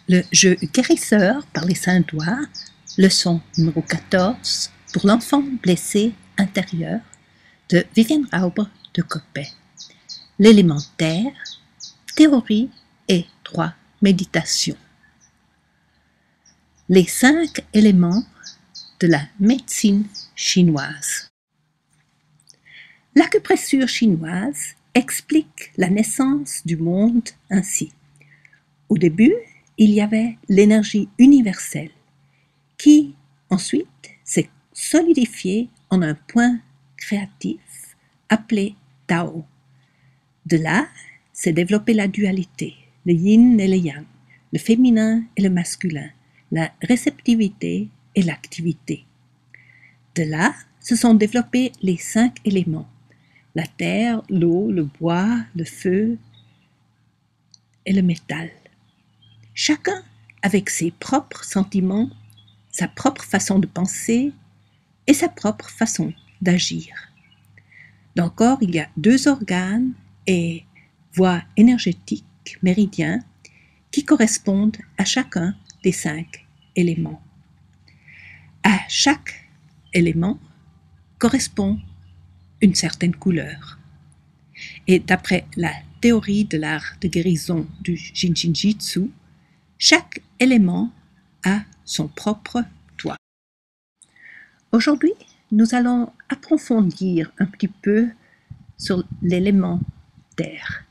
Le jeu guérisseur par les saints doigts, leçon numéro 14 pour l'enfant blessé intérieur de Viviane Rauber de Coppet. L'élémentaire, théorie et droit méditation. Les 5 éléments de la médecine chinoise. L'acupressure chinoise explique la naissance du monde ainsi. Au début, il y avait l'énergie universelle qui, ensuite, s'est solidifiée en un point créatif appelé Tao. De là, s'est développée la dualité, le yin et le yang, le féminin et le masculin, la réceptivité et l'activité. De là, se sont développés les 5 éléments, la terre, l'eau, le bois, le feu et le métal. Chacun avec ses propres sentiments, sa propre façon de penser et sa propre façon d'agir. Dans le corps, il y a 2 organes et voies énergétiques, méridiens, qui correspondent à chacun des 5 éléments. À chaque élément correspond une certaine couleur. Et d'après la théorie de l'art de guérison du Jinshinjitsu, chaque élément a son propre toit. Aujourd'hui, nous allons approfondir un petit peu sur l'élément terre.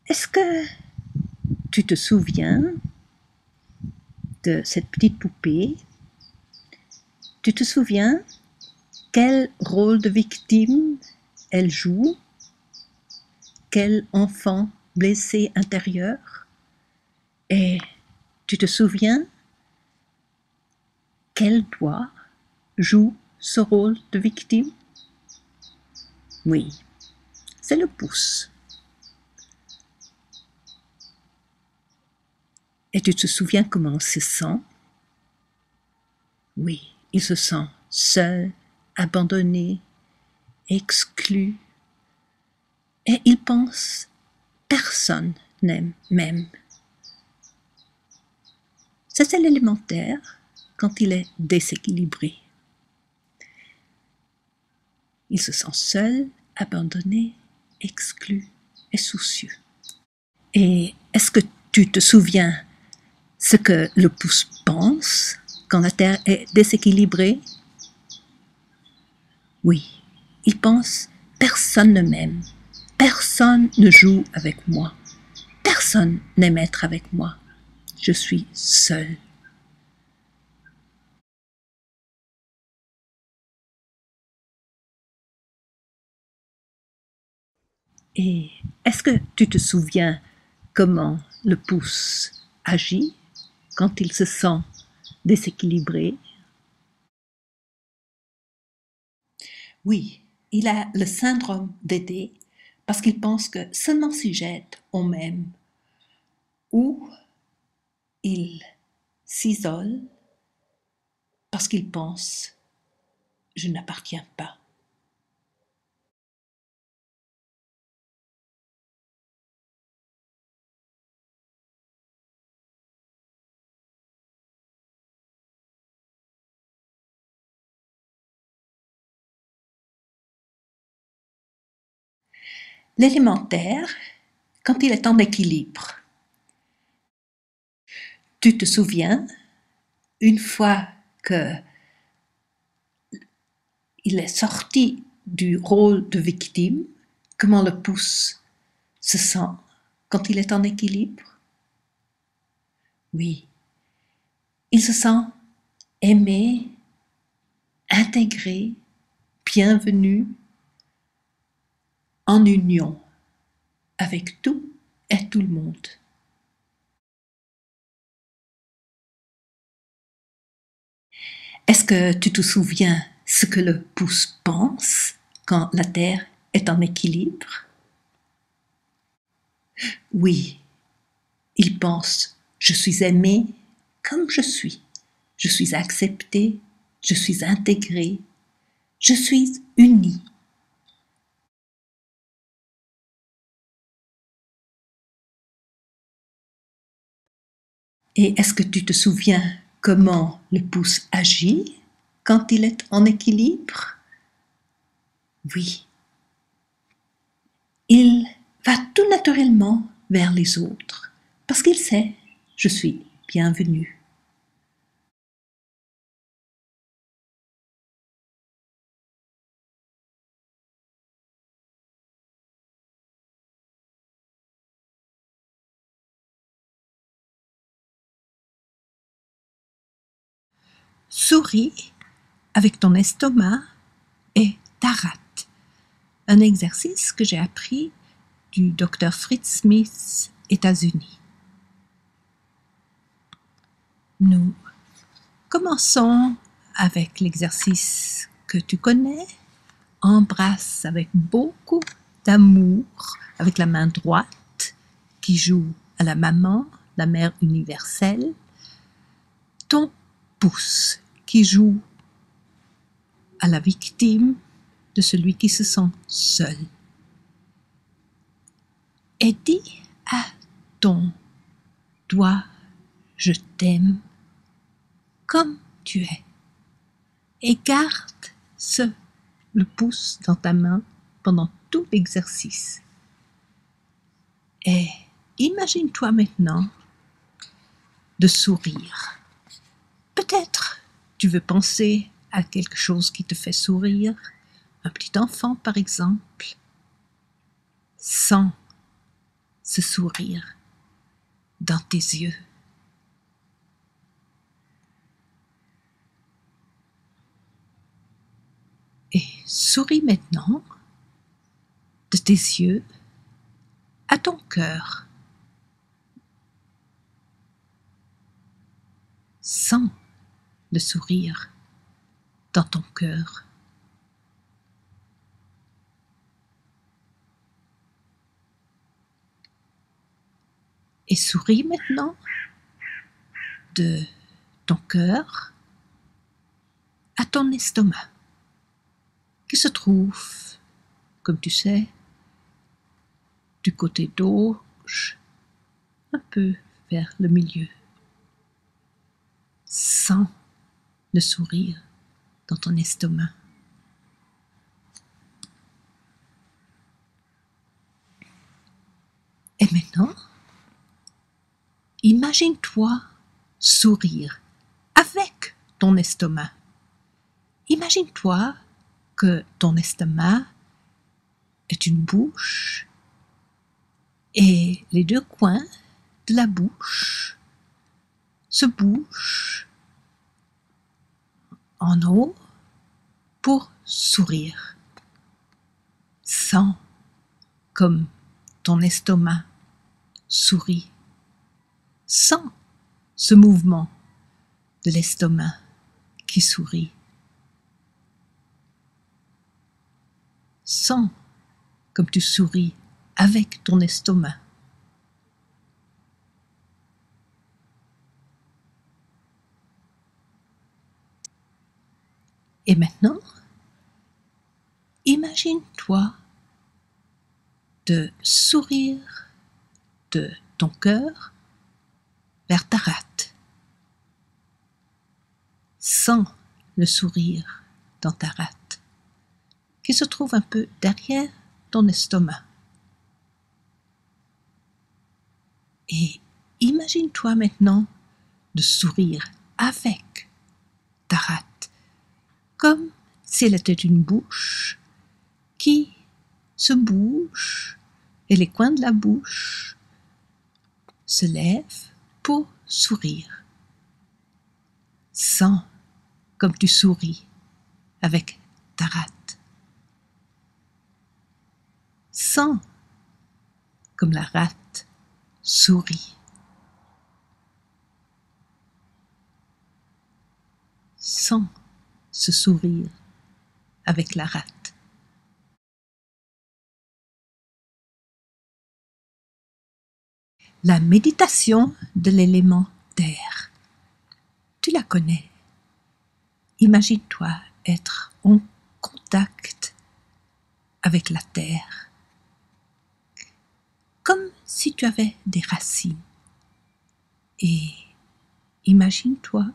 Est-ce que tu te souviens de cette petite poupée? Tu te souviens quel rôle de victime elle joue? Quel enfant blessé intérieur? Et tu te souviens quel doigt joue ce rôle de victime? Oui, c'est le pouce. Et tu te souviens comment il se sent? Oui, il se sent seul, abandonné, exclu. Et il pense personne n'aime même. Ça, c'est l'élémentaire quand il est déséquilibré. Il se sent seul, abandonné, exclu et soucieux. Et est-ce que tu te souviens ce que le pouce pense quand la Terre est déséquilibrée? Oui, il pense « personne ne m'aime, personne ne joue avec moi, personne n'aime être avec moi, je suis seul ». Et est-ce que tu te souviens comment le pouce agit quand il se sent déséquilibré? Oui, il a le syndrome d'aider parce qu'il pense que seulement s'il jette, on m'aime. Ou il s'isole parce qu'il pense « je n'appartiens pas ». L'élémentaire, quand il est en équilibre. Tu te souviens, une fois que il est sorti du rôle de victime, comment le pouce se sent quand il est en équilibre? Oui, il se sent aimé, intégré, bienvenu, en union avec tout et tout le monde. Est-ce que tu te souviens ce que le pouce pense quand la Terre est en équilibre? Oui, il pense « je suis aimé comme je suis accepté, je suis intégré, je suis uni ». Et est-ce que tu te souviens comment le pouce agit quand il est en équilibre? Oui. Il va tout naturellement vers les autres, parce qu'il sait, je suis bienvenu. Souris avec ton estomac et ta rate. Un exercice que j'ai appris du Dr. Fritz Smith, États-Unis. Nous commençons avec l'exercice que tu connais. Embrasse avec beaucoup d'amour, avec la main droite qui joue à la maman, la mère universelle, ton pouce qui joue à la victime de celui qui se sent seul. Et dis à ton doigt « je t'aime » comme tu es. Et garde le pouce dans ta main pendant tout l'exercice. Et imagine-toi maintenant de sourire. Peut-être tu veux penser à quelque chose qui te fait sourire, un petit enfant par exemple. Sens ce sourire dans tes yeux. Et souris maintenant de tes yeux à ton cœur. Sens le sourire dans ton cœur. Et souris maintenant de ton cœur à ton estomac, qui se trouve, comme tu sais, du côté gauche, un peu vers le milieu. Sens le sourire dans ton estomac. Et maintenant, imagine-toi sourire avec ton estomac. Imagine-toi que ton estomac est une bouche et les deux coins de la bouche se bougent en haut pour sourire. Sens comme ton estomac sourit. Sens ce mouvement de l'estomac qui sourit. Sens comme tu souris avec ton estomac. Et maintenant, imagine-toi de sourire de ton cœur vers ta rate. Sens le sourire dans ta rate, qui se trouve un peu derrière ton estomac. Et imagine-toi maintenant de sourire avec ta rate, comme si elle était une bouche qui se bouge et les coins de la bouche se lèvent pour sourire. Sens comme tu souris avec ta rate. Sens comme la rate sourit. Sens ce sourire avec la rate. La méditation de l'élément terre. Tu la connais. Imagine-toi être en contact avec la terre, comme si tu avais des racines. Et Imagine-toi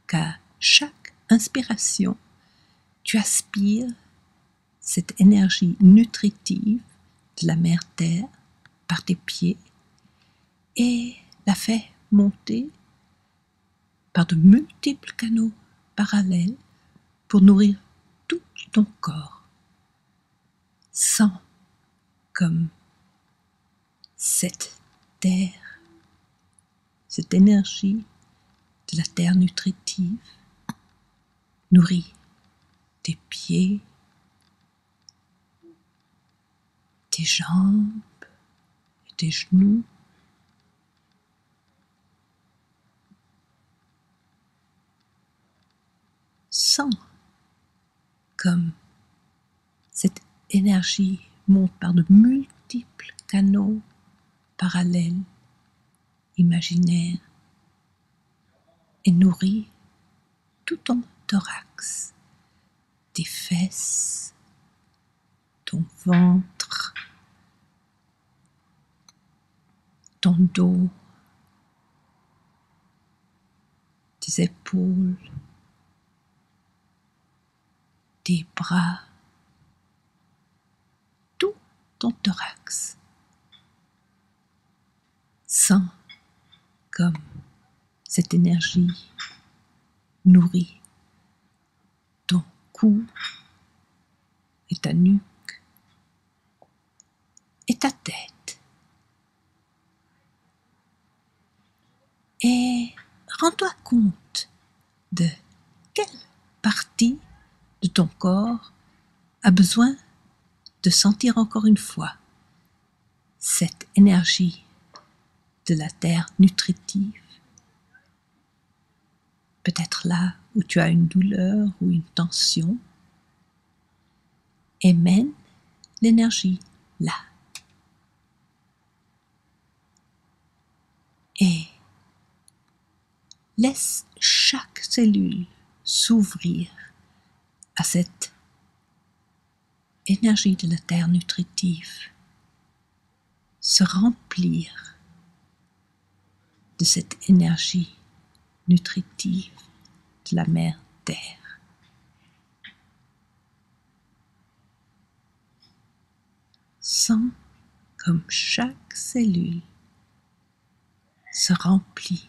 qu'à chaque inspiration, tu aspires cette énergie nutritive de la mère Terre par tes pieds et la fais monter par de multiples canaux parallèles pour nourrir tout ton corps. Sens comme cette terre, cette énergie de la terre nutritive nourrit tes pieds, tes jambes et tes genoux. Sens comme cette énergie monte par de multiples canaux parallèles, imaginaires, et nourrit tout ton thorax, tes fesses, ton ventre, ton dos, tes épaules, tes bras, tout ton thorax. Sens comme cette énergie nourrit ton cou et ta nuque et ta tête. Et rends-toi compte de quelle partie de ton corps a besoin de sentir encore une fois cette énergie de la terre nutritive. Peut-être là où tu as une douleur ou une tension, et mène l'énergie là. Et laisse chaque cellule s'ouvrir à cette énergie de la terre nutritive, se remplir de cette énergie nutritive de la mère Terre. Sens comme chaque cellule se remplit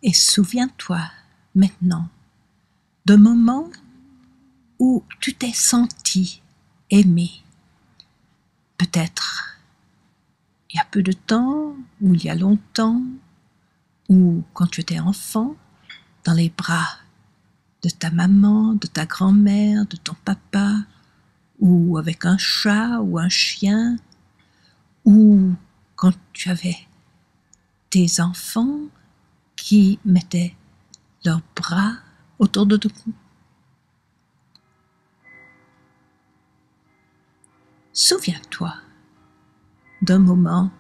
et souviens-toi maintenant d'un moment où tu t'es senti aimé. Peut-être il y a peu de temps, ou il y a longtemps, ou quand tu étais enfant, dans les bras de ta maman, de ta grand-mère, de ton papa, ou avec un chat ou un chien, ou quand tu avais tes enfants qui mettaient leurs bras autour de ton cou. Souviens-toi d'un moment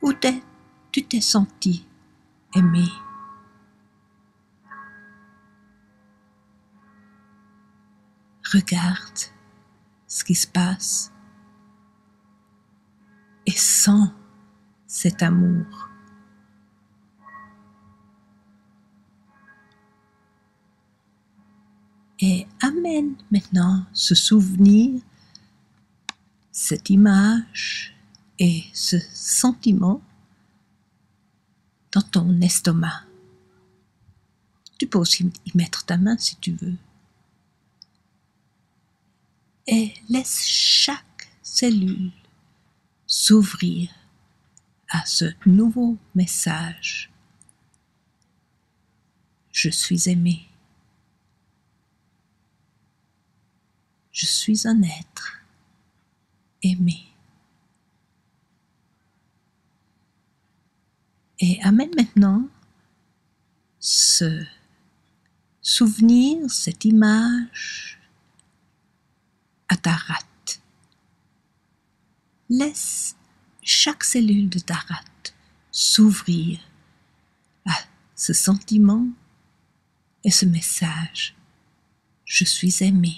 où tu t'es senti aimé. Regarde ce qui se passe et sens cet amour. Et amène maintenant ce souvenir, cette image et ce sentiment dans ton estomac. Tu peux aussi y mettre ta main si tu veux. Et laisse chaque cellule s'ouvrir à ce nouveau message. Je suis aimé. Je suis un être aimé. Et amène maintenant ce souvenir, cette image à ta rate. Laisse chaque cellule de ta rate s'ouvrir à ce sentiment et ce message. Je suis aimé.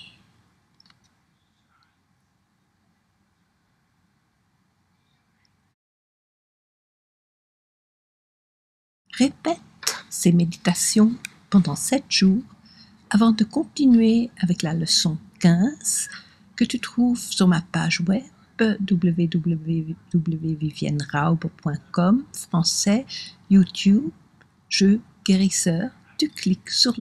Répète ces méditations pendant 7 jours avant de continuer avec la leçon 15 que tu trouves sur ma page web www.vivienneraube.com, français, YouTube, jeu guérisseur. Tu cliques sur